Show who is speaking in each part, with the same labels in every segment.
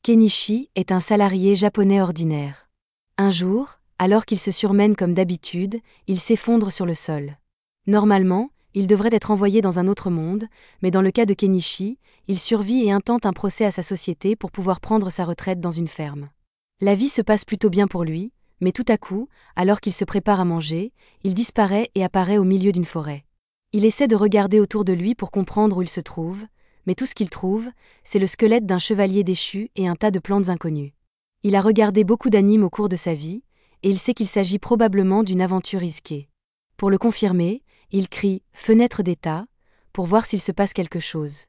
Speaker 1: Kenichi est un salarié japonais ordinaire. Un jour, alors qu'il se surmène comme d'habitude, il s'effondre sur le sol. Normalement, il devrait être envoyé dans un autre monde, mais dans le cas de Kenichi, il survit et intente un procès à sa société pour pouvoir prendre sa retraite dans une ferme. La vie se passe plutôt bien pour lui, mais tout à coup, alors qu'il se prépare à manger, il disparaît et apparaît au milieu d'une forêt. Il essaie de regarder autour de lui pour comprendre où il se trouve, mais tout ce qu'il trouve, c'est le squelette d'un chevalier déchu et un tas de plantes inconnues. Il a regardé beaucoup d'animes au cours de sa vie, et il sait qu'il s'agit probablement d'une aventure risquée. Pour le confirmer, il crie « Fenêtre d'état » pour voir s'il se passe quelque chose.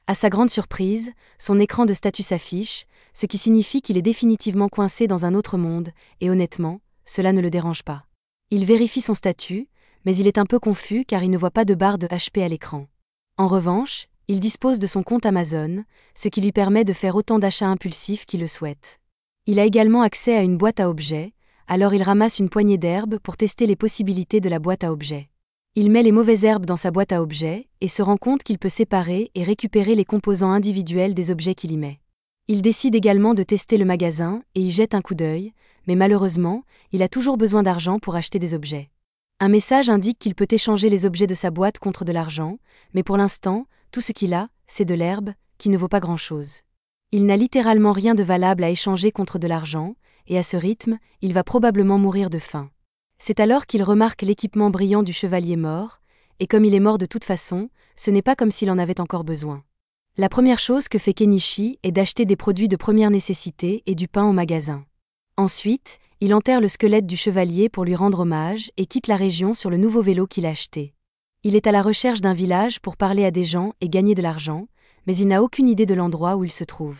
Speaker 1: À sa grande surprise, son écran de statut s'affiche, ce qui signifie qu'il est définitivement coincé dans un autre monde, et honnêtement, cela ne le dérange pas. Il vérifie son statut, mais il est un peu confus car il ne voit pas de barre de HP à l'écran. En revanche, il dispose de son compte Amazon, ce qui lui permet de faire autant d'achats impulsifs qu'il le souhaite. Il a également accès à une boîte à objets, alors il ramasse une poignée d'herbes pour tester les possibilités de la boîte à objets. Il met les mauvaises herbes dans sa boîte à objets et se rend compte qu'il peut séparer et récupérer les composants individuels des objets qu'il y met. Il décide également de tester le magasin et y jette un coup d'œil, mais malheureusement, il a toujours besoin d'argent pour acheter des objets. Un message indique qu'il peut échanger les objets de sa boîte contre de l'argent, mais pour l'instant, tout ce qu'il a, c'est de l'herbe, qui ne vaut pas grand-chose. Il n'a littéralement rien de valable à échanger contre de l'argent, et à ce rythme, il va probablement mourir de faim. C'est alors qu'il remarque l'équipement brillant du chevalier mort, et comme il est mort de toute façon, ce n'est pas comme s'il en avait encore besoin. La première chose que fait Kenichi est d'acheter des produits de première nécessité et du pain au magasin. Ensuite, il enterre le squelette du chevalier pour lui rendre hommage et quitte la région sur le nouveau vélo qu'il a acheté. Il est à la recherche d'un village pour parler à des gens et gagner de l'argent, mais il n'a aucune idée de l'endroit où il se trouve.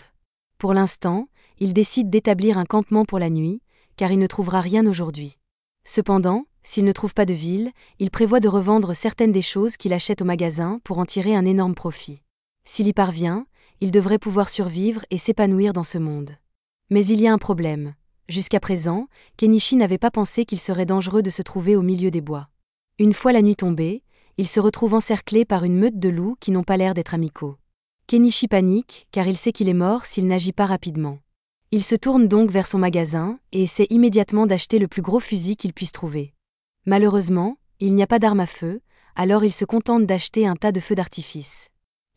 Speaker 1: Pour l'instant, il décide d'établir un campement pour la nuit, car il ne trouvera rien aujourd'hui. Cependant, s'il ne trouve pas de ville, il prévoit de revendre certaines des choses qu'il achète au magasin pour en tirer un énorme profit. S'il y parvient, il devrait pouvoir survivre et s'épanouir dans ce monde. Mais il y a un problème. Jusqu'à présent, Kenichi n'avait pas pensé qu'il serait dangereux de se trouver au milieu des bois. Une fois la nuit tombée, il se retrouve encerclé par une meute de loups qui n'ont pas l'air d'être amicaux. Kenichi panique, car il sait qu'il est mort s'il n'agit pas rapidement. Il se tourne donc vers son magasin et essaie immédiatement d'acheter le plus gros fusil qu'il puisse trouver. Malheureusement, il n'y a pas d'arme à feu, alors il se contente d'acheter un tas de feux d'artifice.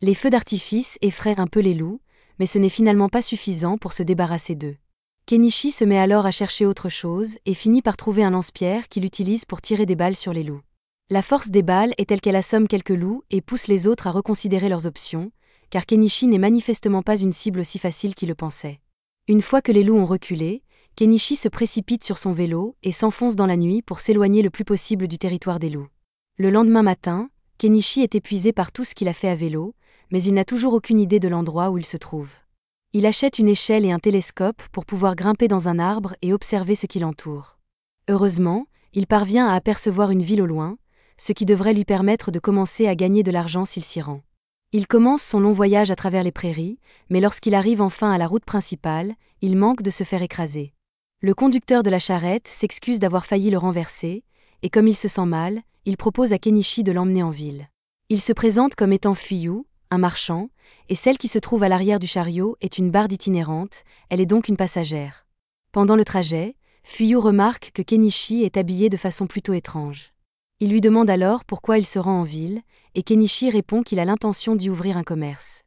Speaker 1: Les feux d'artifice effraient un peu les loups, mais ce n'est finalement pas suffisant pour se débarrasser d'eux. Kenichi se met alors à chercher autre chose et finit par trouver un lance-pierre qu'il utilise pour tirer des balles sur les loups. La force des balles est telle qu'elle assomme quelques loups et pousse les autres à reconsidérer leurs options, car Kenichi n'est manifestement pas une cible aussi facile qu'il le pensait. Une fois que les loups ont reculé, Kenichi se précipite sur son vélo et s'enfonce dans la nuit pour s'éloigner le plus possible du territoire des loups. Le lendemain matin, Kenichi est épuisé par tout ce qu'il a fait à vélo, mais il n'a toujours aucune idée de l'endroit où il se trouve. Il achète une échelle et un télescope pour pouvoir grimper dans un arbre et observer ce qui l'entoure. Heureusement, il parvient à apercevoir une ville au loin, ce qui devrait lui permettre de commencer à gagner de l'argent s'il s'y rend. Il commence son long voyage à travers les prairies, mais lorsqu'il arrive enfin à la route principale, il manque de se faire écraser. Le conducteur de la charrette s'excuse d'avoir failli le renverser, et comme il se sent mal, il propose à Kenichi de l'emmener en ville. Il se présente comme étant Fuyu, un marchand, et celle qui se trouve à l'arrière du chariot est une barde itinérante, elle est donc une passagère. Pendant le trajet, Fuyu remarque que Kenichi est habillé de façon plutôt étrange. Il lui demande alors pourquoi il se rend en ville, et Kenichi répond qu'il a l'intention d'y ouvrir un commerce.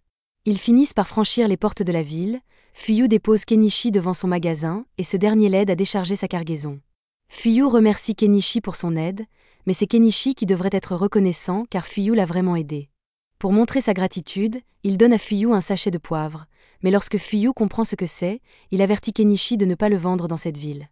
Speaker 1: Ils finissent par franchir les portes de la ville, Fuyu dépose Kenichi devant son magasin, et ce dernier l'aide à décharger sa cargaison. Fuyu remercie Kenichi pour son aide, mais c'est Kenichi qui devrait être reconnaissant car Fuyu l'a vraiment aidé. Pour montrer sa gratitude, il donne à Fuyu un sachet de poivre, mais lorsque Fuyu comprend ce que c'est, il avertit Kenichi de ne pas le vendre dans cette ville.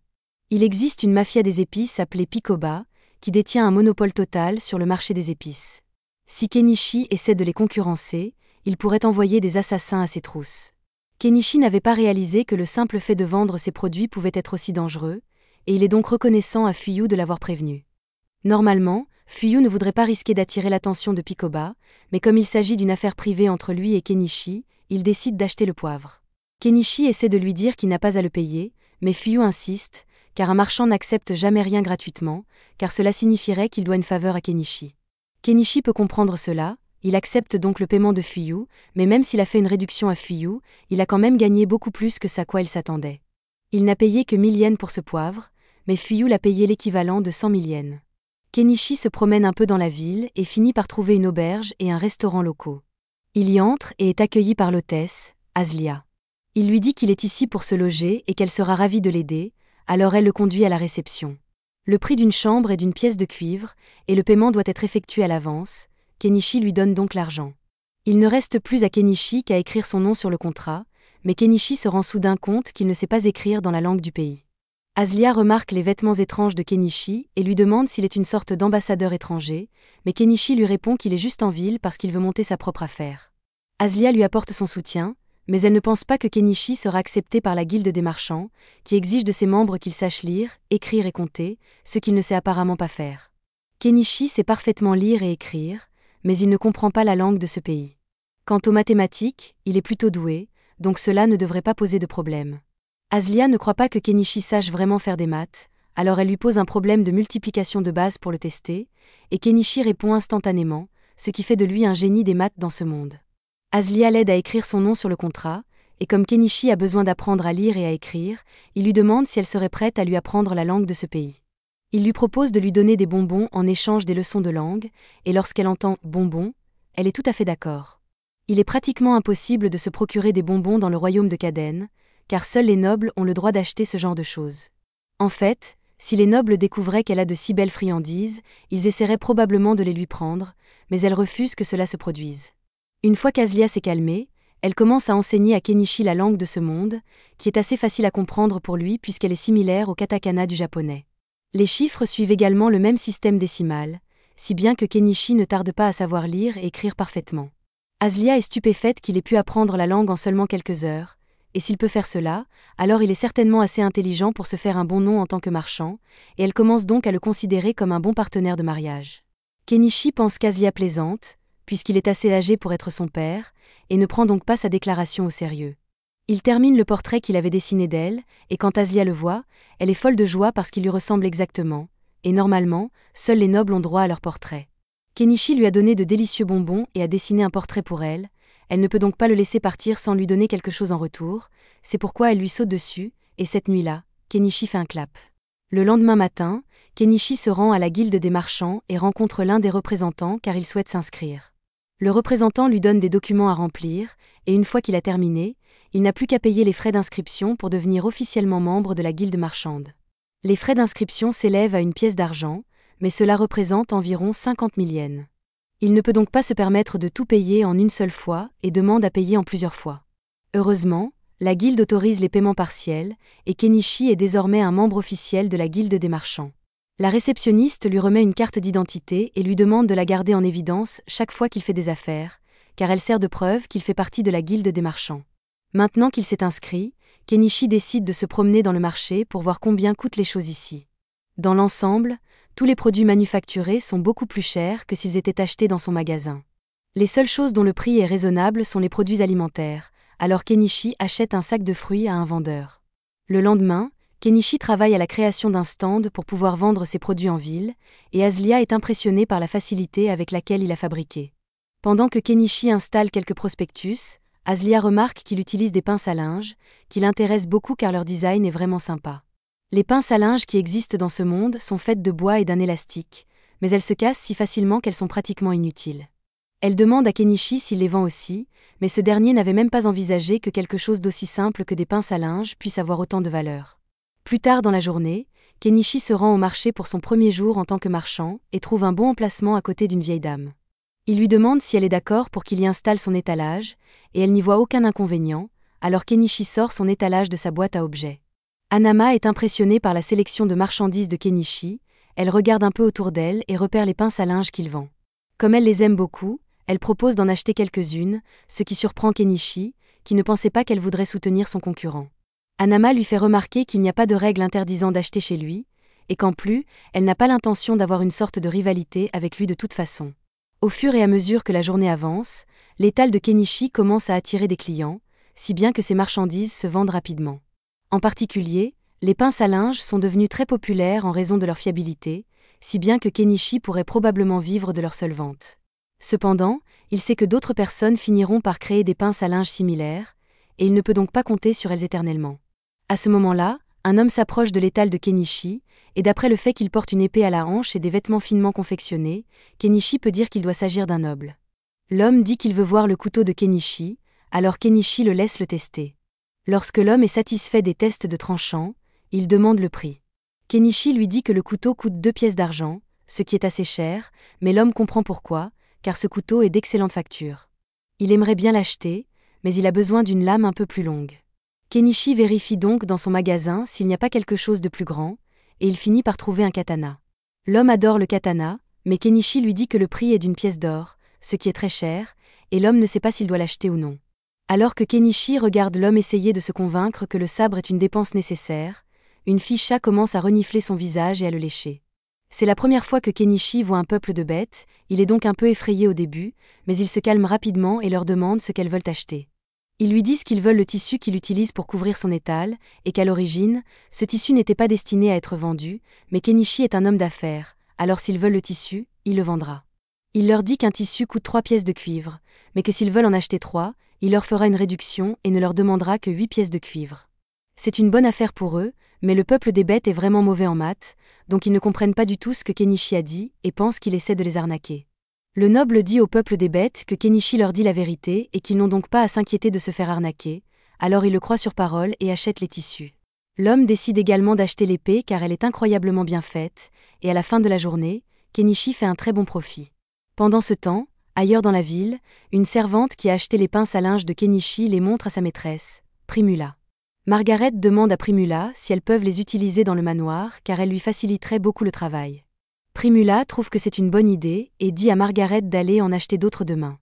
Speaker 1: Il existe une mafia des épices appelée Pikoba, qui détient un monopole total sur le marché des épices. Si Kenichi essaie de les concurrencer, il pourrait envoyer des assassins à ses trousses. Kenichi n'avait pas réalisé que le simple fait de vendre ses produits pouvait être aussi dangereux, et il est donc reconnaissant à Fuyu de l'avoir prévenu. Normalement, Fuyu ne voudrait pas risquer d'attirer l'attention de Pikoba, mais comme il s'agit d'une affaire privée entre lui et Kenichi, il décide d'acheter le poivre. Kenichi essaie de lui dire qu'il n'a pas à le payer, mais Fuyu insiste, car un marchand n'accepte jamais rien gratuitement, car cela signifierait qu'il doit une faveur à Kenichi. Kenichi peut comprendre cela, Il accepte donc le paiement de Fuyou, mais même s'il a fait une réduction à Fuyou, il a quand même gagné beaucoup plus que ce à quoi il s'attendait. Il n'a payé que 1000 yens pour ce poivre, mais Fuyou l'a payé l'équivalent de 100 000 yens. Kenichi se promène un peu dans la ville et finit par trouver une auberge et un restaurant locaux. Il y entre et est accueilli par l'hôtesse, Aslia. Il lui dit qu'il est ici pour se loger et qu'elle sera ravie de l'aider, alors elle le conduit à la réception. Le prix d'une chambre est d'une pièce de cuivre, et le paiement doit être effectué à l'avance. Kenichi lui donne donc l'argent. Il ne reste plus à Kenichi qu'à écrire son nom sur le contrat, mais Kenichi se rend soudain compte qu'il ne sait pas écrire dans la langue du pays. Aslia remarque les vêtements étranges de Kenichi et lui demande s'il est une sorte d'ambassadeur étranger, mais Kenichi lui répond qu'il est juste en ville parce qu'il veut monter sa propre affaire. Aslia lui apporte son soutien, mais elle ne pense pas que Kenichi sera accepté par la guilde des marchands, qui exige de ses membres qu'il sache lire, écrire et compter, ce qu'il ne sait apparemment pas faire. Kenichi sait parfaitement lire et écrire, mais il ne comprend pas la langue de ce pays. Quant aux mathématiques, il est plutôt doué, donc cela ne devrait pas poser de problème. Aslia ne croit pas que Kenichi sache vraiment faire des maths, alors elle lui pose un problème de multiplication de base pour le tester, et Kenichi répond instantanément, ce qui fait de lui un génie des maths dans ce monde. Aslia l'aide à écrire son nom sur le contrat, et comme Kenichi a besoin d'apprendre à lire et à écrire, il lui demande si elle serait prête à lui apprendre la langue de ce pays. Il lui propose de lui donner des bonbons en échange des leçons de langue, et lorsqu'elle entend « bonbons », elle est tout à fait d'accord. Il est pratiquement impossible de se procurer des bonbons dans le royaume de Kaden, car seuls les nobles ont le droit d'acheter ce genre de choses. En fait, si les nobles découvraient qu'elle a de si belles friandises, ils essaieraient probablement de les lui prendre, mais elle refuse que cela se produise. Une fois qu'Aslia s'est calmée, elle commence à enseigner à Kenichi la langue de ce monde, qui est assez facile à comprendre pour lui puisqu'elle est similaire au katakana du japonais. Les chiffres suivent également le même système décimal, si bien que Kenichi ne tarde pas à savoir lire et écrire parfaitement. Aslia est stupéfaite qu'il ait pu apprendre la langue en seulement quelques heures, et s'il peut faire cela, alors il est certainement assez intelligent pour se faire un bon nom en tant que marchand, et elle commence donc à le considérer comme un bon partenaire de mariage. Kenichi pense qu'Aslia plaisante, puisqu'il est assez âgé pour être son père, et ne prend donc pas sa déclaration au sérieux. Il termine le portrait qu'il avait dessiné d'elle, et quand Aslia le voit, elle est folle de joie parce qu'il lui ressemble exactement, et normalement, seuls les nobles ont droit à leur portrait. Kenichi lui a donné de délicieux bonbons et a dessiné un portrait pour elle. Elle ne peut donc pas le laisser partir sans lui donner quelque chose en retour, c'est pourquoi elle lui saute dessus, et cette nuit-là, Kenichi fait un clap. Le lendemain matin, Kenichi se rend à la guilde des marchands et rencontre l'un des représentants car il souhaite s'inscrire. Le représentant lui donne des documents à remplir, et une fois qu'il a terminé, il n'a plus qu'à payer les frais d'inscription pour devenir officiellement membre de la guilde marchande. Les frais d'inscription s'élèvent à une pièce d'argent, mais cela représente environ 50 000 yens. Il ne peut donc pas se permettre de tout payer en une seule fois et demande à payer en plusieurs fois. Heureusement, la guilde autorise les paiements partiels, et Kenichi est désormais un membre officiel de la guilde des marchands. La réceptionniste lui remet une carte d'identité et lui demande de la garder en évidence chaque fois qu'il fait des affaires, car elle sert de preuve qu'il fait partie de la guilde des marchands. Maintenant qu'il s'est inscrit, Kenichi décide de se promener dans le marché pour voir combien coûtent les choses ici. Dans l'ensemble, tous les produits manufacturés sont beaucoup plus chers que s'ils étaient achetés dans son magasin. Les seules choses dont le prix est raisonnable sont les produits alimentaires, alors Kenichi achète un sac de fruits à un vendeur. Le lendemain, Kenichi travaille à la création d'un stand pour pouvoir vendre ses produits en ville, et Aslia est impressionnée par la facilité avec laquelle il a fabriqué. Pendant que Kenichi installe quelques prospectus, Aslia remarque qu'il utilise des pinces à linge, qui l'intéressent beaucoup car leur design est vraiment sympa. Les pinces à linge qui existent dans ce monde sont faites de bois et d'un élastique, mais elles se cassent si facilement qu'elles sont pratiquement inutiles. Elle demande à Kenichi s'il les vend aussi, mais ce dernier n'avait même pas envisagé que quelque chose d'aussi simple que des pinces à linge puisse avoir autant de valeur. Plus tard dans la journée, Kenichi se rend au marché pour son premier jour en tant que marchand et trouve un bon emplacement à côté d'une vieille dame. Il lui demande si elle est d'accord pour qu'il y installe son étalage, et elle n'y voit aucun inconvénient, alors Kenichi sort son étalage de sa boîte à objets. Hanama est impressionnée par la sélection de marchandises de Kenichi, elle regarde un peu autour d'elle et repère les pinces à linge qu'il vend. Comme elle les aime beaucoup, elle propose d'en acheter quelques-unes, ce qui surprend Kenichi, qui ne pensait pas qu'elle voudrait soutenir son concurrent. Hanama lui fait remarquer qu'il n'y a pas de règle interdisant d'acheter chez lui, et qu'en plus, elle n'a pas l'intention d'avoir une sorte de rivalité avec lui de toute façon. Au fur et à mesure que la journée avance, l'étal de Kenichi commence à attirer des clients, si bien que ses marchandises se vendent rapidement. En particulier, les pinces à linge sont devenues très populaires en raison de leur fiabilité, si bien que Kenichi pourrait probablement vivre de leur seule vente. Cependant, il sait que d'autres personnes finiront par créer des pinces à linge similaires, et il ne peut donc pas compter sur elles éternellement. À ce moment-là, un homme s'approche de l'étal de Kenichi, et d'après le fait qu'il porte une épée à la hanche et des vêtements finement confectionnés, Kenichi peut dire qu'il doit s'agir d'un noble. L'homme dit qu'il veut voir le couteau de Kenichi, alors Kenichi le laisse le tester. Lorsque l'homme est satisfait des tests de tranchant, il demande le prix. Kenichi lui dit que le couteau coûte 2 pièces d'argent, ce qui est assez cher, mais l'homme comprend pourquoi, car ce couteau est d'excellente facture. Il aimerait bien l'acheter, mais il a besoin d'une lame un peu plus longue. Kenichi vérifie donc dans son magasin s'il n'y a pas quelque chose de plus grand, et il finit par trouver un katana. L'homme adore le katana, mais Kenichi lui dit que le prix est d'une pièce d'or, ce qui est très cher, et l'homme ne sait pas s'il doit l'acheter ou non. Alors que Kenichi regarde l'homme essayer de se convaincre que le sabre est une dépense nécessaire, une fille chat commence à renifler son visage et à le lécher. C'est la première fois que Kenichi voit un peuple de bêtes, il est donc un peu effrayé au début, mais il se calme rapidement et leur demande ce qu'elles veulent acheter. Ils lui disent qu'ils veulent le tissu qu'il utilise pour couvrir son étal, et qu'à l'origine, ce tissu n'était pas destiné à être vendu, mais Kenichi est un homme d'affaires, alors s'ils veulent le tissu, il le vendra. Il leur dit qu'un tissu coûte 3 pièces de cuivre, mais que s'ils veulent en acheter 3, il leur fera une réduction et ne leur demandera que 8 pièces de cuivre. C'est une bonne affaire pour eux, mais le peuple des bêtes est vraiment mauvais en maths, donc ils ne comprennent pas du tout ce que Kenichi a dit et pensent qu'il essaie de les arnaquer. Le noble dit au peuple des bêtes que Kenichi leur dit la vérité et qu'ils n'ont donc pas à s'inquiéter de se faire arnaquer, alors ils le croient sur parole et achètent les tissus. L'homme décide également d'acheter l'épée car elle est incroyablement bien faite, et à la fin de la journée, Kenichi fait un très bon profit. Pendant ce temps, ailleurs dans la ville, une servante qui a acheté les pinces à linge de Kenichi les montre à sa maîtresse, Primula. Margaret demande à Primula si elles peuvent les utiliser dans le manoir car elles lui faciliteraient beaucoup le travail. Primula trouve que c'est une bonne idée et dit à Margaret d'aller en acheter d'autres demain.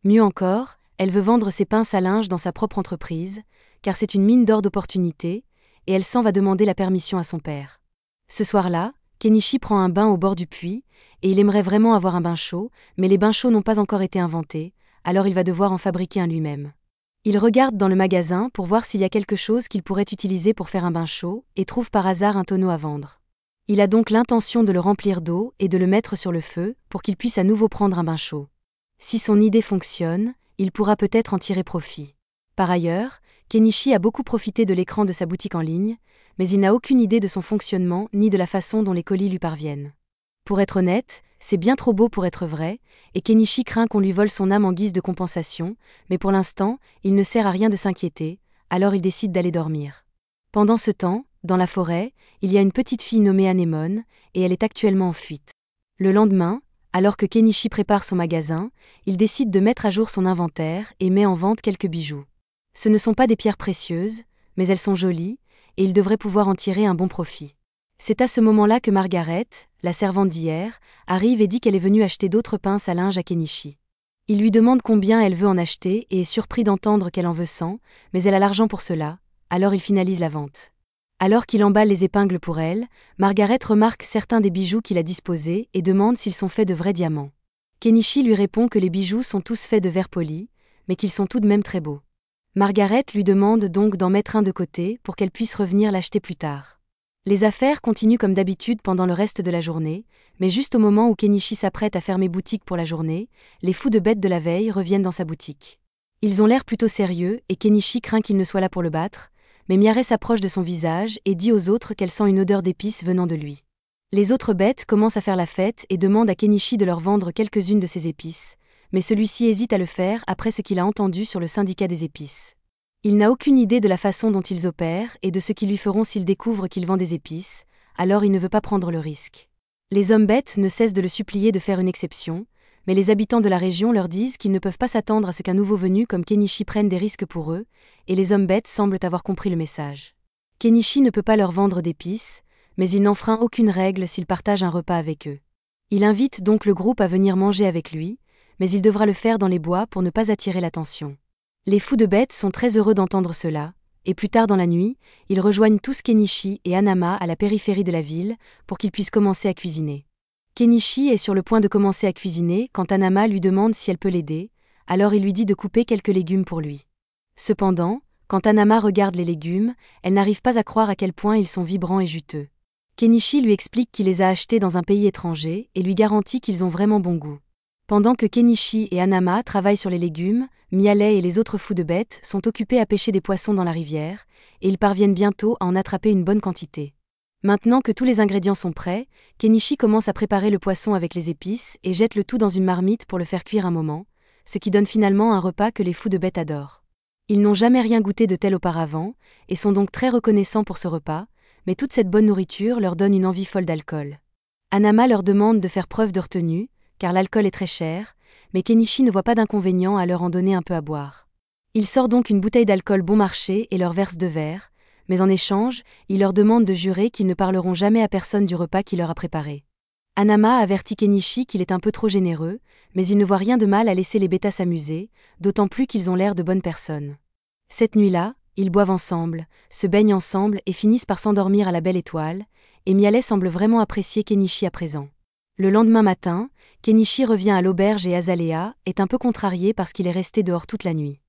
Speaker 1: Mieux encore, elle veut vendre ses pinces à linge dans sa propre entreprise, car c'est une mine d'or d'opportunités, et elle s'en va demander la permission à son père. Ce soir-là, Kenichi prend un bain au bord du puits, et il aimerait vraiment avoir un bain chaud, mais les bains chauds n'ont pas encore été inventés, alors il va devoir en fabriquer un lui-même. Il regarde dans le magasin pour voir s'il y a quelque chose qu'il pourrait utiliser pour faire un bain chaud, et trouve par hasard un tonneau à vendre. Il a donc l'intention de le remplir d'eau et de le mettre sur le feu pour qu'il puisse à nouveau prendre un bain chaud. Si son idée fonctionne, il pourra peut-être en tirer profit. Par ailleurs, Kenichi a beaucoup profité de l'écran de sa boutique en ligne, mais il n'a aucune idée de son fonctionnement ni de la façon dont les colis lui parviennent. Pour être honnête, c'est bien trop beau pour être vrai, et Kenichi craint qu'on lui vole son âme en guise de compensation, mais pour l'instant, il ne sert à rien de s'inquiéter, alors il décide d'aller dormir. Pendant ce temps, dans la forêt, il y a une petite fille nommée Anémone, et elle est actuellement en fuite. Le lendemain, alors que Kenichi prépare son magasin, il décide de mettre à jour son inventaire et met en vente quelques bijoux. Ce ne sont pas des pierres précieuses, mais elles sont jolies, et il devrait pouvoir en tirer un bon profit. C'est à ce moment-là que Margaret, la servante d'hier, arrive et dit qu'elle est venue acheter d'autres pinces à linge à Kenichi. Il lui demande combien elle veut en acheter et est surpris d'entendre qu'elle en veut 100, mais elle a l'argent pour cela, alors il finalise la vente. Alors qu'il emballe les épingles pour elle, Margaret remarque certains des bijoux qu'il a disposés et demande s'ils sont faits de vrais diamants. Kenichi lui répond que les bijoux sont tous faits de verre poli, mais qu'ils sont tout de même très beaux. Margaret lui demande donc d'en mettre un de côté pour qu'elle puisse revenir l'acheter plus tard. Les affaires continuent comme d'habitude pendant le reste de la journée, mais juste au moment où Kenichi s'apprête à fermer boutique pour la journée, les fous de bêtes de la veille reviennent dans sa boutique. Ils ont l'air plutôt sérieux et Kenichi craint qu'ils ne soient là pour le battre, mais Miare s'approche de son visage et dit aux autres qu'elle sent une odeur d'épices venant de lui. Les autres bêtes commencent à faire la fête et demandent à Kenichi de leur vendre quelques-unes de ces épices, mais celui-ci hésite à le faire après ce qu'il a entendu sur le syndicat des épices. Il n'a aucune idée de la façon dont ils opèrent et de ce qu'ils lui feront s'ils découvrent qu'il vend des épices, alors il ne veut pas prendre le risque. Les hommes bêtes ne cessent de le supplier de faire une exception, mais les habitants de la région leur disent qu'ils ne peuvent pas s'attendre à ce qu'un nouveau venu comme Kenichi prenne des risques pour eux, et les hommes bêtes semblent avoir compris le message. Kenichi ne peut pas leur vendre d'épices, mais il n'enfreint aucune règle s'il partage un repas avec eux. Il invite donc le groupe à venir manger avec lui, mais il devra le faire dans les bois pour ne pas attirer l'attention. Les fous de bêtes sont très heureux d'entendre cela, et plus tard dans la nuit, ils rejoignent tous Kenichi et Hanama à la périphérie de la ville pour qu'ils puissent commencer à cuisiner. Kenichi est sur le point de commencer à cuisiner quand Hanama lui demande si elle peut l'aider, alors il lui dit de couper quelques légumes pour lui. Cependant, quand Hanama regarde les légumes, elle n'arrive pas à croire à quel point ils sont vibrants et juteux. Kenichi lui explique qu'il les a achetés dans un pays étranger et lui garantit qu'ils ont vraiment bon goût. Pendant que Kenichi et Hanama travaillent sur les légumes, Miale et les autres fous de bêtes sont occupés à pêcher des poissons dans la rivière, et ils parviennent bientôt à en attraper une bonne quantité. Maintenant que tous les ingrédients sont prêts, Kenichi commence à préparer le poisson avec les épices et jette le tout dans une marmite pour le faire cuire un moment, ce qui donne finalement un repas que les fous de bêtes adorent. Ils n'ont jamais rien goûté de tel auparavant, et sont donc très reconnaissants pour ce repas, mais toute cette bonne nourriture leur donne une envie folle d'alcool. Hanama leur demande de faire preuve de retenue, car l'alcool est très cher, mais Kenichi ne voit pas d'inconvénient à leur en donner un peu à boire. Il sort donc une bouteille d'alcool bon marché et leur verse 2 verres, mais en échange, il leur demande de jurer qu'ils ne parleront jamais à personne du repas qu'il leur a préparé. Hanama avertit Kenichi qu'il est un peu trop généreux, mais il ne voit rien de mal à laisser les bêtas s'amuser, d'autant plus qu'ils ont l'air de bonnes personnes. Cette nuit-là, ils boivent ensemble, se baignent ensemble et finissent par s'endormir à la belle étoile, et Miale semble vraiment apprécier Kenichi à présent. Le lendemain matin, Kenichi revient à l'auberge et Azalea est un peu contrarié parce qu'il est resté dehors toute la nuit.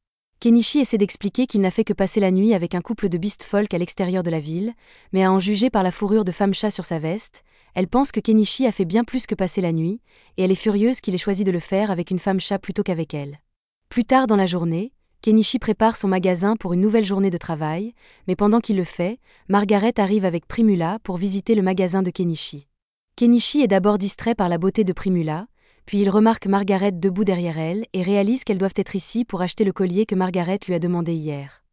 Speaker 1: Kenichi essaie d'expliquer qu'il n'a fait que passer la nuit avec un couple de beast folk à l'extérieur de la ville, mais à en juger par la fourrure de femme-chat sur sa veste, elle pense que Kenichi a fait bien plus que passer la nuit, et elle est furieuse qu'il ait choisi de le faire avec une femme-chat plutôt qu'avec elle. Plus tard dans la journée, Kenichi prépare son magasin pour une nouvelle journée de travail, mais pendant qu'il le fait, Margaret arrive avec Primula pour visiter le magasin de Kenichi. Kenichi est d'abord distrait par la beauté de Primula, puis il remarque Margaret debout derrière elle et réalise qu'elles doivent être ici pour acheter le collier que Margaret lui a demandé hier.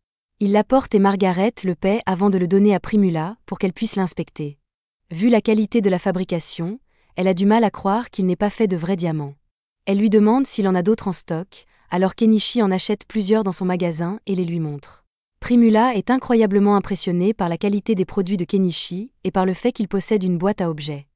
Speaker 1: Il l'apporte et Margaret le paie avant de le donner à Primula pour qu'elle puisse l'inspecter. Vu la qualité de la fabrication, elle a du mal à croire qu'il n'est pas fait de vrais diamants. Elle lui demande s'il en a d'autres en stock, alors Kenichi en achète plusieurs dans son magasin et les lui montre. Primula est incroyablement impressionnée par la qualité des produits de Kenichi et par le fait qu'il possède une boîte à objets.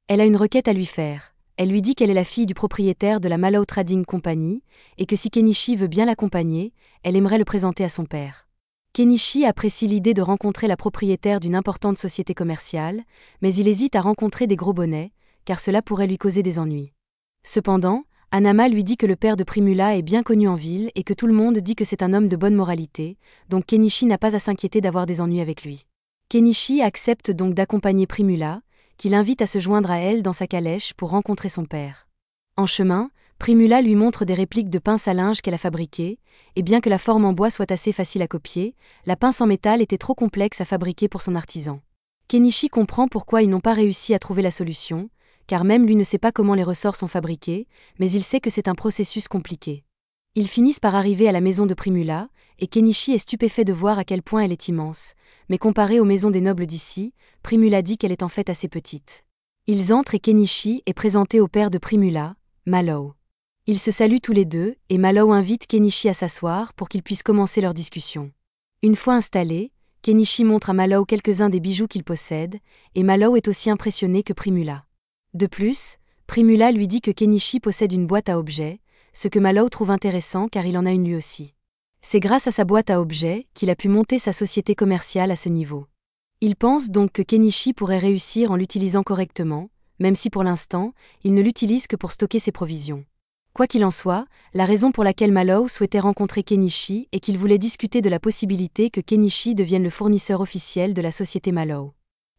Speaker 1: Elle a une requête à lui faire. Elle lui dit qu'elle est la fille du propriétaire de la Mallow Trading Company, et que si Kenichi veut bien l'accompagner, elle aimerait le présenter à son père. Kenichi apprécie l'idée de rencontrer la propriétaire d'une importante société commerciale, mais il hésite à rencontrer des gros bonnets, car cela pourrait lui causer des ennuis. Cependant, Hanama lui dit que le père de Primula est bien connu en ville et que tout le monde dit que c'est un homme de bonne moralité, donc Kenichi n'a pas à s'inquiéter d'avoir des ennuis avec lui. Kenichi accepte donc d'accompagner Primula, qui l'invite à se joindre à elle dans sa calèche pour rencontrer son père. En chemin, Primula lui montre des répliques de pinces à linge qu'elle a fabriquées, et bien que la forme en bois soit assez facile à copier, la pince en métal était trop complexe à fabriquer pour son artisan. Kenichi comprend pourquoi ils n'ont pas réussi à trouver la solution, car même lui ne sait pas comment les ressorts sont fabriqués, mais il sait que c'est un processus compliqué. Ils finissent par arriver à la maison de Primula, et Kenichi est stupéfait de voir à quel point elle est immense, mais comparée aux maisons des nobles d'ici, Primula dit qu'elle est en fait assez petite. Ils entrent et Kenichi est présenté au père de Primula, Mallow. Ils se saluent tous les deux, et Mallow invite Kenichi à s'asseoir pour qu'ils puissent commencer leur discussion. Une fois installés, Kenichi montre à Mallow quelques-uns des bijoux qu'il possède, et Mallow est aussi impressionné que Primula. De plus, Primula lui dit que Kenichi possède une boîte à objets, ce que Mallow trouve intéressant car il en a une lui aussi. C'est grâce à sa boîte à objets qu'il a pu monter sa société commerciale à ce niveau. Il pense donc que Kenichi pourrait réussir en l'utilisant correctement, même si pour l'instant, il ne l'utilise que pour stocker ses provisions. Quoi qu'il en soit, la raison pour laquelle Mallow souhaitait rencontrer Kenichi est qu'il voulait discuter de la possibilité que Kenichi devienne le fournisseur officiel de la société Mallow.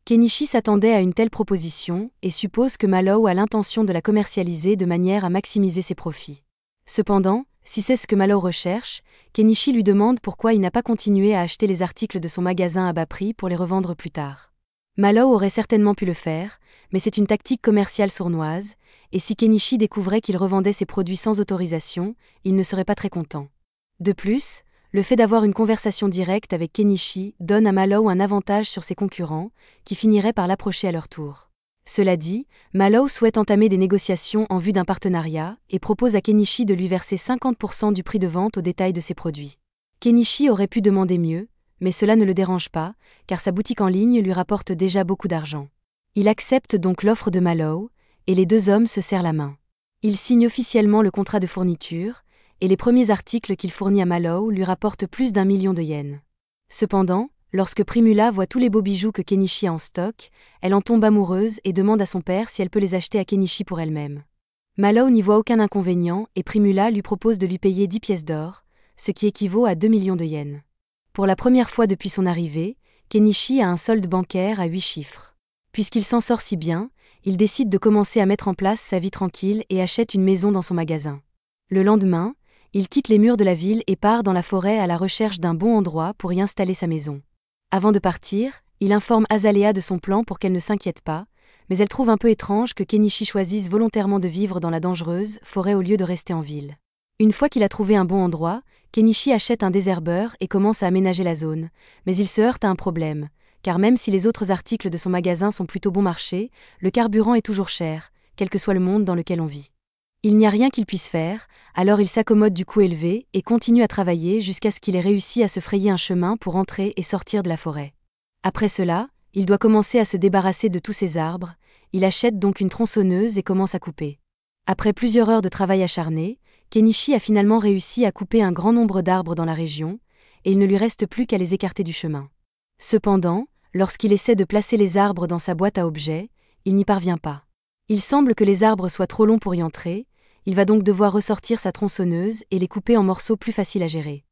Speaker 1: Kenichi s'attendait à une telle proposition et suppose que Mallow a l'intention de la commercialiser de manière à maximiser ses profits. Cependant, si c'est ce que Mallow recherche, Kenichi lui demande pourquoi il n'a pas continué à acheter les articles de son magasin à bas prix pour les revendre plus tard. Mallow aurait certainement pu le faire, mais c'est une tactique commerciale sournoise, et si Kenichi découvrait qu'il revendait ses produits sans autorisation, il ne serait pas très content. De plus, le fait d'avoir une conversation directe avec Kenichi donne à Mallow un avantage sur ses concurrents, qui finiraient par l'approcher à leur tour. Cela dit, Mallow souhaite entamer des négociations en vue d'un partenariat et propose à Kenichi de lui verser 50% du prix de vente au détail de ses produits. Kenichi aurait pu demander mieux, mais cela ne le dérange pas, car sa boutique en ligne lui rapporte déjà beaucoup d'argent. Il accepte donc l'offre de Mallow, et les deux hommes se serrent la main. Il signe officiellement le contrat de fourniture, et les premiers articles qu'il fournit à Mallow lui rapportent plus d'1 million de yens. Cependant, lorsque Primula voit tous les beaux bijoux que Kenichi a en stock, elle en tombe amoureuse et demande à son père si elle peut les acheter à Kenichi pour elle-même. Mallow n'y voit aucun inconvénient et Primula lui propose de lui payer 10 pièces d'or, ce qui équivaut à 2 millions de yens. Pour la première fois depuis son arrivée, Kenichi a un solde bancaire à 8 chiffres. Puisqu'il s'en sort si bien, Il décide de commencer à mettre en place sa vie tranquille et achète une maison dans son magasin. Le lendemain, il quitte les murs de la ville et part dans la forêt à la recherche d'un bon endroit pour y installer sa maison. Avant de partir, il informe Azalea de son plan pour qu'elle ne s'inquiète pas, mais elle trouve un peu étrange que Kenichi choisisse volontairement de vivre dans la dangereuse forêt au lieu de rester en ville. Une fois qu'il a trouvé un bon endroit, Kenichi achète un désherbeur et commence à aménager la zone, mais il se heurte à un problème, car même si les autres articles de son magasin sont plutôt bon marché, le carburant est toujours cher, quel que soit le monde dans lequel on vit. Il n'y a rien qu'il puisse faire, alors il s'accommode du coût élevé et continue à travailler jusqu'à ce qu'il ait réussi à se frayer un chemin pour entrer et sortir de la forêt. Après cela, il doit commencer à se débarrasser de tous ses arbres, il achète donc une tronçonneuse et commence à couper. Après plusieurs heures de travail acharné, Kenichi a finalement réussi à couper un grand nombre d'arbres dans la région, et il ne lui reste plus qu'à les écarter du chemin. Cependant, lorsqu'il essaie de placer les arbres dans sa boîte à objets, il n'y parvient pas. Il semble que les arbres soient trop longs pour y entrer, il va donc devoir ressortir sa tronçonneuse et les couper en morceaux plus faciles à gérer.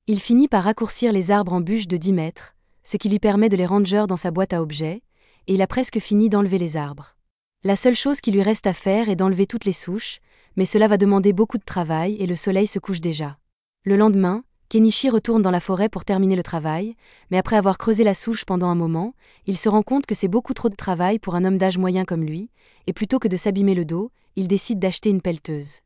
Speaker 1: Il finit par raccourcir les arbres en bûches de 10 mètres, ce qui lui permet de les ranger dans sa boîte à objets, et il a presque fini d'enlever les arbres. La seule chose qui lui reste à faire est d'enlever toutes les souches, mais cela va demander beaucoup de travail et le soleil se couche déjà. Le lendemain, Kenichi retourne dans la forêt pour terminer le travail, mais après avoir creusé la souche pendant un moment, il se rend compte que c'est beaucoup trop de travail pour un homme d'âge moyen comme lui, et plutôt que de s'abîmer le dos, il décide d'acheter une pelleteuse.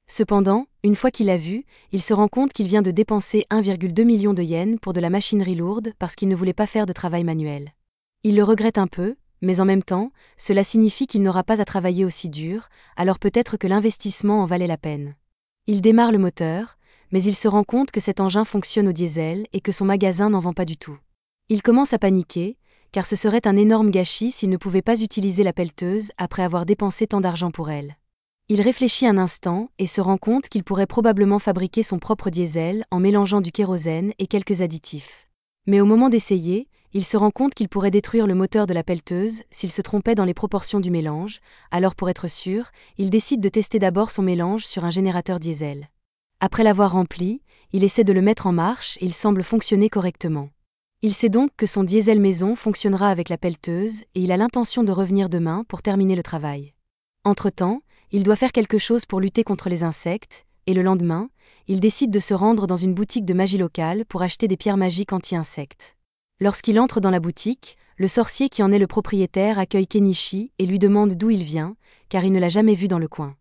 Speaker 1: Cependant, une fois qu'il l'a vue, il se rend compte qu'il vient de dépenser 1,2 million de yens pour de la machinerie lourde parce qu'il ne voulait pas faire de travail manuel. Il le regrette un peu, mais en même temps, cela signifie qu'il n'aura pas à travailler aussi dur, alors peut-être que l'investissement en valait la peine. Il démarre le moteur, mais il se rend compte que cet engin fonctionne au diesel et que son magasin n'en vend pas du tout. Il commence à paniquer, car ce serait un énorme gâchis s'il ne pouvait pas utiliser la pelleteuse après avoir dépensé tant d'argent pour elle. Il réfléchit un instant et se rend compte qu'il pourrait probablement fabriquer son propre diesel en mélangeant du kérosène et quelques additifs. Mais au moment d'essayer, il se rend compte qu'il pourrait détruire le moteur de la pelleteuse s'il se trompait dans les proportions du mélange, alors pour être sûr, il décide de tester d'abord son mélange sur un générateur diesel. Après l'avoir rempli, il essaie de le mettre en marche et il semble fonctionner correctement. Il sait donc que son diesel maison fonctionnera avec la pelleteuse et il a l'intention de revenir demain pour terminer le travail. Entre-temps, il doit faire quelque chose pour lutter contre les insectes, et le lendemain, il décide de se rendre dans une boutique de magie locale pour acheter des pierres magiques anti-insectes. Lorsqu'il entre dans la boutique, le sorcier qui en est le propriétaire accueille Kenichi et lui demande d'où il vient, car il ne l'a jamais vu dans le coin.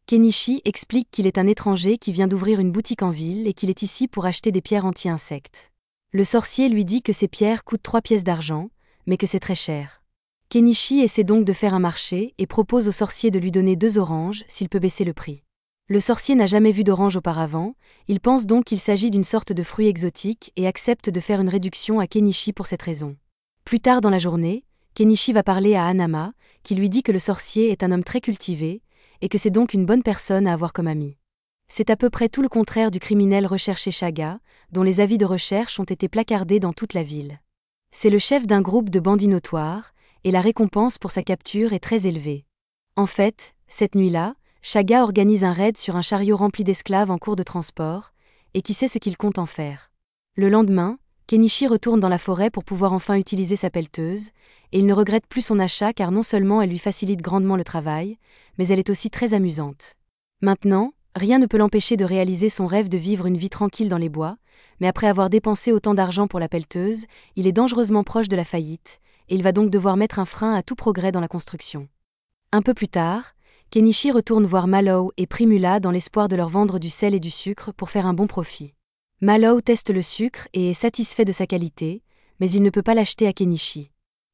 Speaker 1: Kenichi explique qu'il est un étranger qui vient d'ouvrir une boutique en ville et qu'il est ici pour acheter des pierres anti-insectes. Le sorcier lui dit que ces pierres coûtent 3 pièces d'argent, mais que c'est très cher. Kenichi essaie donc de faire un marché et propose au sorcier de lui donner 2 oranges s'il peut baisser le prix. Le sorcier n'a jamais vu d'orange auparavant, il pense donc qu'il s'agit d'une sorte de fruit exotique et accepte de faire une réduction à Kenichi pour cette raison. Plus tard dans la journée, Kenichi va parler à Hanama, qui lui dit que le sorcier est un homme très cultivé, et que c'est donc une bonne personne à avoir comme ami. C'est à peu près tout le contraire du criminel recherché Chaga, dont les avis de recherche ont été placardés dans toute la ville. C'est le chef d'un groupe de bandits notoires, et la récompense pour sa capture est très élevée. En fait, cette nuit-là, Chaga organise un raid sur un chariot rempli d'esclaves en cours de transport, et qui sait ce qu'il compte en faire. Le lendemain, Kenichi retourne dans la forêt pour pouvoir enfin utiliser sa pelleteuse, et il ne regrette plus son achat car non seulement elle lui facilite grandement le travail, mais elle est aussi très amusante. Maintenant, rien ne peut l'empêcher de réaliser son rêve de vivre une vie tranquille dans les bois, mais après avoir dépensé autant d'argent pour la pelleteuse, il est dangereusement proche de la faillite, et il va donc devoir mettre un frein à tout progrès dans la construction. Un peu plus tard, Kenichi retourne voir Mallow et Primula dans l'espoir de leur vendre du sel et du sucre pour faire un bon profit. Mallow teste le sucre et est satisfait de sa qualité, mais il ne peut pas l'acheter à Kenichi.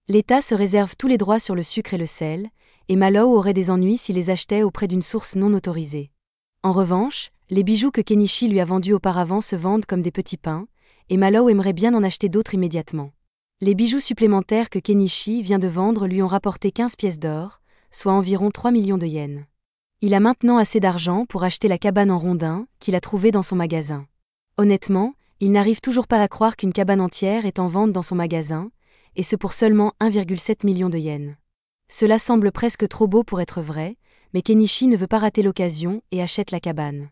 Speaker 1: L'État se réserve tous les droits sur le sucre et le sel, et Mallow aurait des ennuis s'il les achetait auprès d'une source non autorisée. En revanche, les bijoux que Kenichi lui a vendus auparavant se vendent comme des petits pains, et Mallow aimerait bien en acheter d'autres immédiatement. Les bijoux supplémentaires que Kenichi vient de vendre lui ont rapporté 15 pièces d'or, soit environ 3 millions de yens. Il a maintenant assez d'argent pour acheter la cabane en rondins qu'il a trouvée dans son magasin. Honnêtement, il n'arrive toujours pas à croire qu'une cabane entière est en vente dans son magasin, et ce pour seulement 1,7 million de yens. Cela semble presque trop beau pour être vrai, mais Kenichi ne veut pas rater l'occasion et achète la cabane.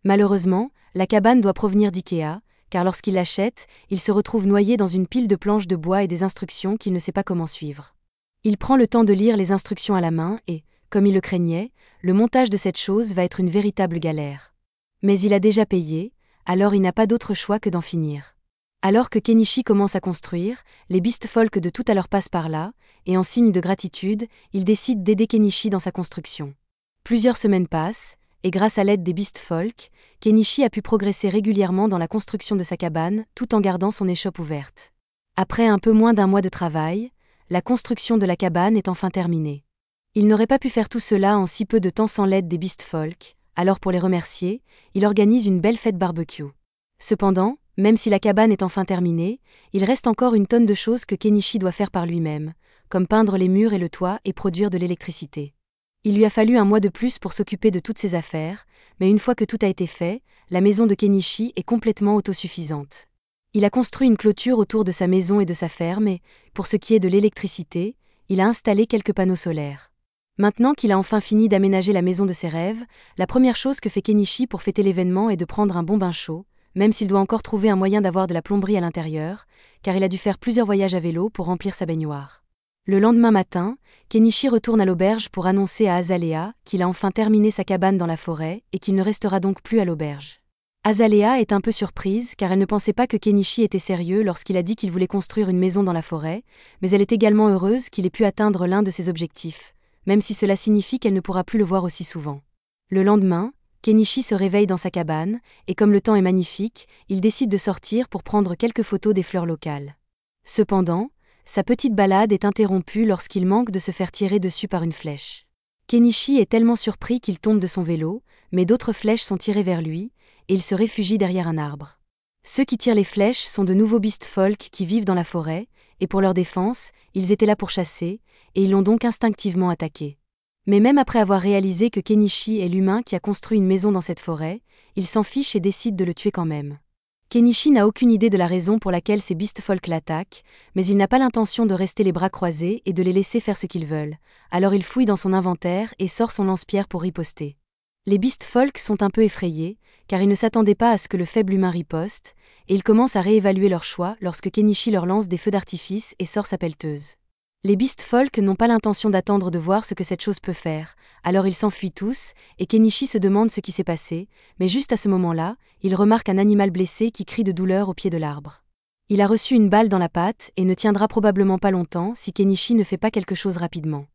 Speaker 1: Malheureusement, la cabane doit provenir d'IKEA, car lorsqu'il l'achète, il se retrouve noyé dans une pile de planches de bois et des instructions qu'il ne sait pas comment suivre. Il prend le temps de lire les instructions à la main et, comme il le craignait, le montage de cette chose va être une véritable galère. Mais il a déjà payé, alors il n'a pas d'autre choix que d'en finir. Alors que Kenichi commence à construire, les Beast Folk de tout à l'heure passent par là, et en signe de gratitude, ils décident d'aider Kenichi dans sa construction. Plusieurs semaines passent, et grâce à l'aide des Beast Folk, Kenichi a pu progresser régulièrement dans la construction de sa cabane, tout en gardant son échoppe ouverte. Après un peu moins d'un mois de travail, la construction de la cabane est enfin terminée. Il n'aurait pas pu faire tout cela en si peu de temps sans l'aide des Beast Folk, alors pour les remercier, il organise une belle fête barbecue. Cependant, même si la cabane est enfin terminée, il reste encore une tonne de choses que Kenichi doit faire par lui-même, comme peindre les murs et le toit et produire de l'électricité. Il lui a fallu un mois de plus pour s'occuper de toutes ses affaires, mais une fois que tout a été fait, la maison de Kenichi est complètement autosuffisante. Il a construit une clôture autour de sa maison et de sa ferme et, pour ce qui est de l'électricité, il a installé quelques panneaux solaires. Maintenant qu'il a enfin fini d'aménager la maison de ses rêves, la première chose que fait Kenichi pour fêter l'événement est de prendre un bon bain chaud, même s'il doit encore trouver un moyen d'avoir de la plomberie à l'intérieur, car il a dû faire plusieurs voyages à vélo pour remplir sa baignoire. Le lendemain matin, Kenichi retourne à l'auberge pour annoncer à Azalea qu'il a enfin terminé sa cabane dans la forêt et qu'il ne restera donc plus à l'auberge. Azalea est un peu surprise car elle ne pensait pas que Kenichi était sérieux lorsqu'il a dit qu'il voulait construire une maison dans la forêt, mais elle est également heureuse qu'il ait pu atteindre l'un de ses objectifs, même si cela signifie qu'elle ne pourra plus le voir aussi souvent. Le lendemain, Kenichi se réveille dans sa cabane, et comme le temps est magnifique, il décide de sortir pour prendre quelques photos des fleurs locales. Cependant, sa petite balade est interrompue lorsqu'il manque de se faire tirer dessus par une flèche. Kenichi est tellement surpris qu'il tombe de son vélo, mais d'autres flèches sont tirées vers lui, et il se réfugie derrière un arbre. Ceux qui tirent les flèches sont de nouveaux Beast Folk qui vivent dans la forêt, et pour leur défense, ils étaient là pour chasser, et ils l'ont donc instinctivement attaqué. Mais même après avoir réalisé que Kenichi est l'humain qui a construit une maison dans cette forêt, il s'en fiche et décide de le tuer quand même. Kenichi n'a aucune idée de la raison pour laquelle ces Beast Folk l'attaquent, mais il n'a pas l'intention de rester les bras croisés et de les laisser faire ce qu'ils veulent, alors il fouille dans son inventaire et sort son lance-pierre pour riposter. Les Beast Folk sont un peu effrayés, car ils ne s'attendaient pas à ce que le faible humain riposte, et ils commencent à réévaluer leur choix lorsque Kenichi leur lance des feux d'artifice et sort sa pelleteuse. Les Beast Folk n'ont pas l'intention d'attendre de voir ce que cette chose peut faire, alors ils s'enfuient tous, et Kenichi se demande ce qui s'est passé, mais juste à ce moment-là, il remarque un animal blessé qui crie de douleur au pied de l'arbre. Il a reçu une balle dans la patte et ne tiendra probablement pas longtemps si Kenichi ne fait pas quelque chose rapidement.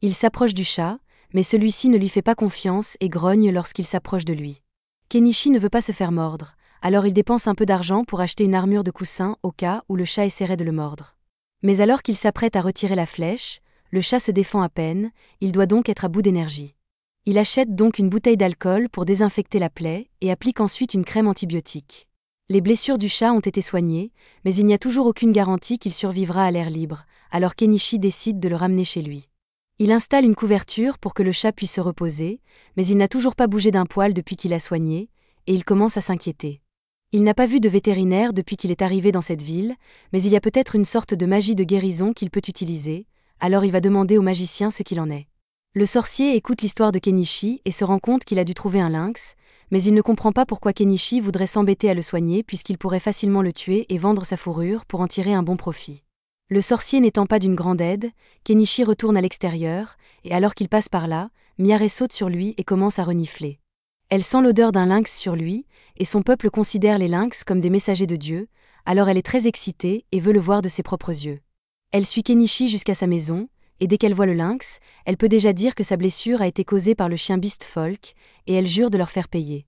Speaker 1: Il s'approche du chat, mais celui-ci ne lui fait pas confiance et grogne lorsqu'il s'approche de lui. Kenichi ne veut pas se faire mordre, alors il dépense un peu d'argent pour acheter une armure de coussin au cas où le chat essaierait de le mordre. Mais alors qu'il s'apprête à retirer la flèche, le chat se défend à peine, il doit donc être à bout d'énergie. Il achète donc une bouteille d'alcool pour désinfecter la plaie et applique ensuite une crème antibiotique. Les blessures du chat ont été soignées, mais il n'y a toujours aucune garantie qu'il survivra à l'air libre, alors Kenichi décide de le ramener chez lui. Il installe une couverture pour que le chat puisse se reposer, mais il n'a toujours pas bougé d'un poil depuis qu'il a soigné, et il commence à s'inquiéter. Il n'a pas vu de vétérinaire depuis qu'il est arrivé dans cette ville, mais il y a peut-être une sorte de magie de guérison qu'il peut utiliser, alors il va demander au magicien ce qu'il en est. Le sorcier écoute l'histoire de Kenichi et se rend compte qu'il a dû trouver un lynx, mais il ne comprend pas pourquoi Kenichi voudrait s'embêter à le soigner puisqu'il pourrait facilement le tuer et vendre sa fourrure pour en tirer un bon profit. Le sorcier n'étant pas d'une grande aide, Kenichi retourne à l'extérieur, et alors qu'il passe par là, Miare saute sur lui et commence à renifler. Elle sent l'odeur d'un lynx sur lui, et son peuple considère les lynx comme des messagers de Dieu, alors elle est très excitée et veut le voir de ses propres yeux. Elle suit Kenichi jusqu'à sa maison, et dès qu'elle voit le lynx, elle peut déjà dire que sa blessure a été causée par le chien Beast Folk, et elle jure de leur faire payer.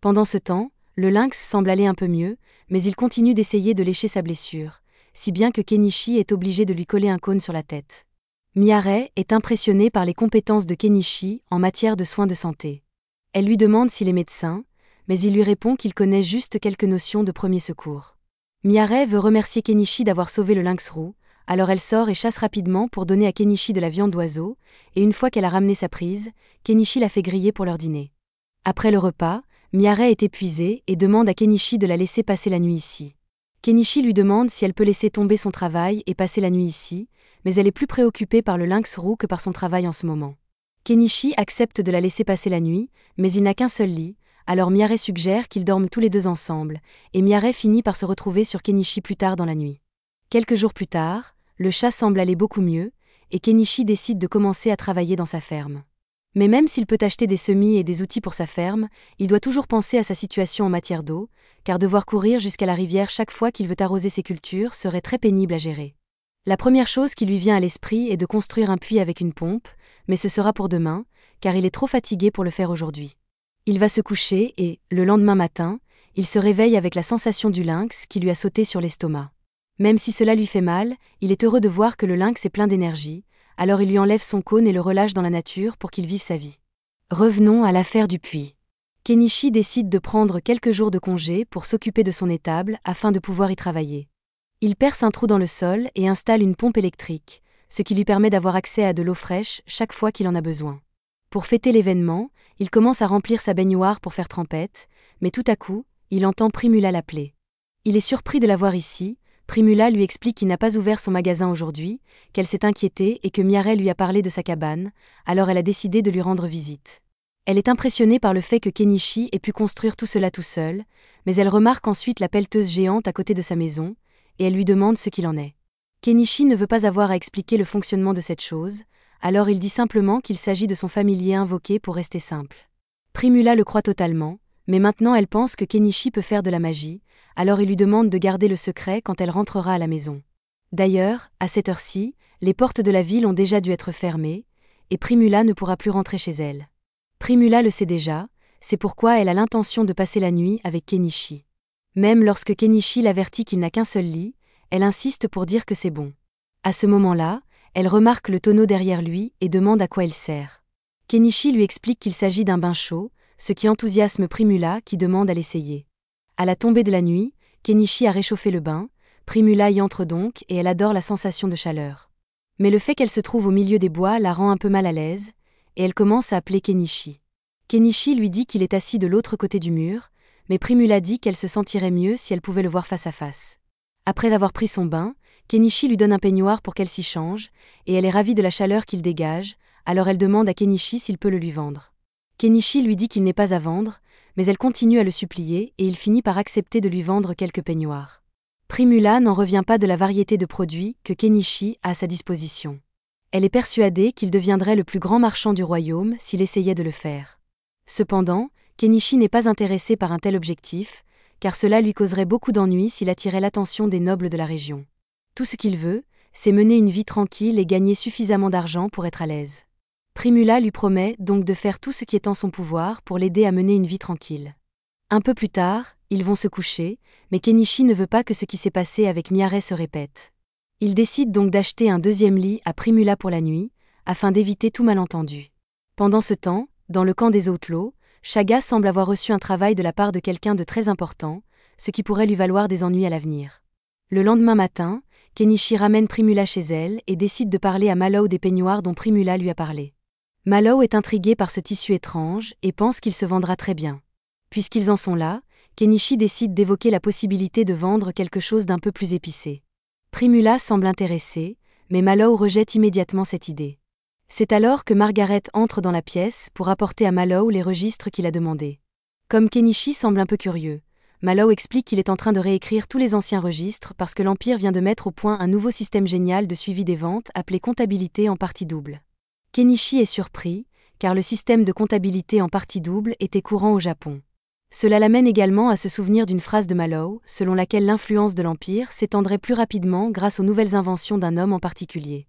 Speaker 1: Pendant ce temps, le lynx semble aller un peu mieux, mais il continue d'essayer de lécher sa blessure, si bien que Kenichi est obligé de lui coller un cône sur la tête. Miare est impressionnée par les compétences de Kenichi en matière de soins de santé. Elle lui demande s'il est médecin, mais il lui répond qu'il connaît juste quelques notions de premier secours. Miare veut remercier Kenichi d'avoir sauvé le lynx roux, alors elle sort et chasse rapidement pour donner à Kenichi de la viande d'oiseau, et une fois qu'elle a ramené sa prise, Kenichi la fait griller pour leur dîner. Après le repas, Miare est épuisée et demande à Kenichi de la laisser passer la nuit ici. Kenichi lui demande si elle peut laisser tomber son travail et passer la nuit ici, mais elle est plus préoccupée par le lynx roux que par son travail en ce moment. Kenichi accepte de la laisser passer la nuit, mais il n'a qu'un seul lit, alors Miare suggère qu'ils dorment tous les deux ensemble, et Miare finit par se retrouver sur Kenichi plus tard dans la nuit. Quelques jours plus tard, le chat semble aller beaucoup mieux, et Kenichi décide de commencer à travailler dans sa ferme. Mais même s'il peut acheter des semis et des outils pour sa ferme, il doit toujours penser à sa situation en matière d'eau, car devoir courir jusqu'à la rivière chaque fois qu'il veut arroser ses cultures serait très pénible à gérer. La première chose qui lui vient à l'esprit est de construire un puits avec une pompe, mais ce sera pour demain, car il est trop fatigué pour le faire aujourd'hui. Il va se coucher et, le lendemain matin, il se réveille avec la sensation du lynx qui lui a sauté sur l'estomac. Même si cela lui fait mal, il est heureux de voir que le lynx est plein d'énergie, alors il lui enlève son cône et le relâche dans la nature pour qu'il vive sa vie. Revenons à l'affaire du puits. Kenichi décide de prendre quelques jours de congé pour s'occuper de son étable afin de pouvoir y travailler. Il perce un trou dans le sol et installe une pompe électrique, ce qui lui permet d'avoir accès à de l'eau fraîche chaque fois qu'il en a besoin. Pour fêter l'événement, il commence à remplir sa baignoire pour faire trempette, mais tout à coup, il entend Primula l'appeler. Il est surpris de la voir ici. Primula lui explique qu'il n'a pas ouvert son magasin aujourd'hui, qu'elle s'est inquiétée et que Miaré lui a parlé de sa cabane, alors elle a décidé de lui rendre visite. Elle est impressionnée par le fait que Kenichi ait pu construire tout cela tout seul, mais elle remarque ensuite la pelleteuse géante à côté de sa maison, et elle lui demande ce qu'il en est. Kenichi ne veut pas avoir à expliquer le fonctionnement de cette chose, alors il dit simplement qu'il s'agit de son familier invoqué pour rester simple. Primula le croit totalement, mais maintenant elle pense que Kenichi peut faire de la magie, alors il lui demande de garder le secret quand elle rentrera à la maison. D'ailleurs, à cette heure-ci, les portes de la ville ont déjà dû être fermées, et Primula ne pourra plus rentrer chez elle. Primula le sait déjà, c'est pourquoi elle a l'intention de passer la nuit avec Kenichi. Même lorsque Kenichi l'avertit qu'il n'a qu'un seul lit, elle insiste pour dire que c'est bon. À ce moment-là, elle remarque le tonneau derrière lui et demande à quoi il sert. Kenichi lui explique qu'il s'agit d'un bain chaud, ce qui enthousiasme Primula qui demande à l'essayer. À la tombée de la nuit, Kenichi a réchauffé le bain, Primula y entre donc et elle adore la sensation de chaleur. Mais le fait qu'elle se trouve au milieu des bois la rend un peu mal à l'aise, et elle commence à appeler Kenichi. Kenichi lui dit qu'il est assis de l'autre côté du mur, mais Primula dit qu'elle se sentirait mieux si elle pouvait le voir face à face. Après avoir pris son bain, Kenichi lui donne un peignoir pour qu'elle s'y change, et elle est ravie de la chaleur qu'il dégage, alors elle demande à Kenichi s'il peut le lui vendre. Kenichi lui dit qu'il n'est pas à vendre, mais elle continue à le supplier et il finit par accepter de lui vendre quelques peignoirs. Primula n'en revient pas de la variété de produits que Kenichi a à sa disposition. Elle est persuadée qu'il deviendrait le plus grand marchand du royaume s'il essayait de le faire. Cependant, Kenichi n'est pas intéressé par un tel objectif, car cela lui causerait beaucoup d'ennuis s'il attirait l'attention des nobles de la région. Tout ce qu'il veut, c'est mener une vie tranquille et gagner suffisamment d'argent pour être à l'aise. Primula lui promet donc de faire tout ce qui est en son pouvoir pour l'aider à mener une vie tranquille. Un peu plus tard, ils vont se coucher, mais Kenichi ne veut pas que ce qui s'est passé avec Miaré se répète. Il décide donc d'acheter un deuxième lit à Primula pour la nuit, afin d'éviter tout malentendu. Pendant ce temps, dans le camp des Outlaws, Shaga semble avoir reçu un travail de la part de quelqu'un de très important, ce qui pourrait lui valoir des ennuis à l'avenir. Le lendemain matin, Kenichi ramène Primula chez elle et décide de parler à Mallow des peignoirs dont Primula lui a parlé. Mallow est intrigué par ce tissu étrange et pense qu'il se vendra très bien. Puisqu'ils en sont là, Kenichi décide d'évoquer la possibilité de vendre quelque chose d'un peu plus épicé. Primula semble intéressée, mais Mallow rejette immédiatement cette idée. C'est alors que Margaret entre dans la pièce pour apporter à Mallow les registres qu'il a demandés. Comme Kenichi semble un peu curieux, Mallow explique qu'il est en train de réécrire tous les anciens registres parce que l'Empire vient de mettre au point un nouveau système génial de suivi des ventes appelé comptabilité en partie double. Kenichi est surpris, car le système de comptabilité en partie double était courant au Japon. Cela l'amène également à se souvenir d'une phrase de Mallow, selon laquelle l'influence de l'Empire s'étendrait plus rapidement grâce aux nouvelles inventions d'un homme en particulier.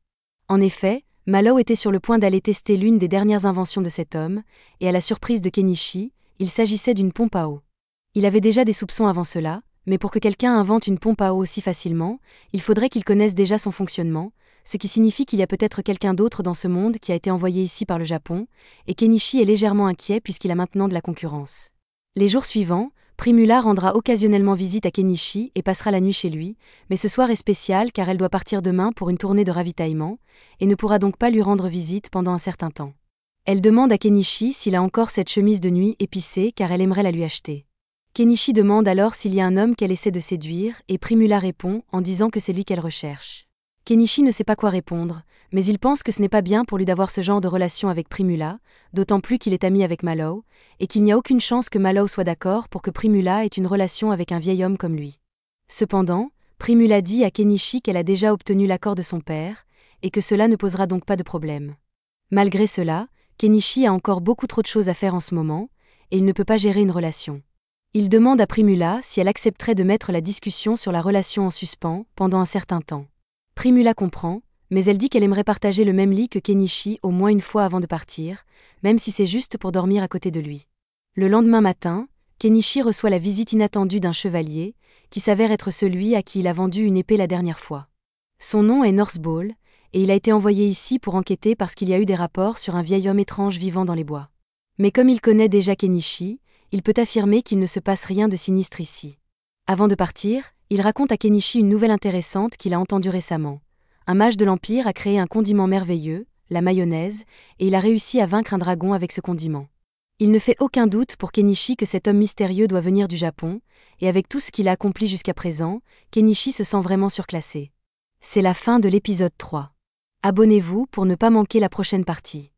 Speaker 1: En effet, Mallow était sur le point d'aller tester l'une des dernières inventions de cet homme, et à la surprise de Kenichi, il s'agissait d'une pompe à eau. Il avait déjà des soupçons avant cela, mais pour que quelqu'un invente une pompe à eau aussi facilement, il faudrait qu'il connaisse déjà son fonctionnement, ce qui signifie qu'il y a peut-être quelqu'un d'autre dans ce monde qui a été envoyé ici par le Japon, et Kenichi est légèrement inquiet puisqu'il a maintenant de la concurrence. Les jours suivants, Primula rendra occasionnellement visite à Kenichi et passera la nuit chez lui, mais ce soir est spécial car elle doit partir demain pour une tournée de ravitaillement, et ne pourra donc pas lui rendre visite pendant un certain temps. Elle demande à Kenichi s'il a encore cette chemise de nuit épicée car elle aimerait la lui acheter. Kenichi demande alors s'il y a un homme qu'elle essaie de séduire et Primula répond en disant que c'est lui qu'elle recherche. Kenichi ne sait pas quoi répondre, mais il pense que ce n'est pas bien pour lui d'avoir ce genre de relation avec Primula, d'autant plus qu'il est ami avec Mallow, et qu'il n'y a aucune chance que Mallow soit d'accord pour que Primula ait une relation avec un vieil homme comme lui. Cependant, Primula dit à Kenichi qu'elle a déjà obtenu l'accord de son père, et que cela ne posera donc pas de problème. Malgré cela, Kenichi a encore beaucoup trop de choses à faire en ce moment, et il ne peut pas gérer une relation. Il demande à Primula si elle accepterait de mettre la discussion sur la relation en suspens pendant un certain temps. Primula comprend, mais elle dit qu'elle aimerait partager le même lit que Kenichi au moins une fois avant de partir, même si c'est juste pour dormir à côté de lui. Le lendemain matin, Kenichi reçoit la visite inattendue d'un chevalier, qui s'avère être celui à qui il a vendu une épée la dernière fois. Son nom est Northball, et il a été envoyé ici pour enquêter parce qu'il y a eu des rapports sur un vieil homme étrange vivant dans les bois. Mais comme il connaît déjà Kenichi, il peut affirmer qu'il ne se passe rien de sinistre ici. Avant de partir, il raconte à Kenichi une nouvelle intéressante qu'il a entendue récemment. Un mage de l'Empire a créé un condiment merveilleux, la mayonnaise, et il a réussi à vaincre un dragon avec ce condiment. Il ne fait aucun doute pour Kenichi que cet homme mystérieux doit venir du Japon, et avec tout ce qu'il a accompli jusqu'à présent, Kenichi se sent vraiment surclassé. C'est la fin de l'épisode 3. Abonnez-vous pour ne pas manquer la prochaine partie.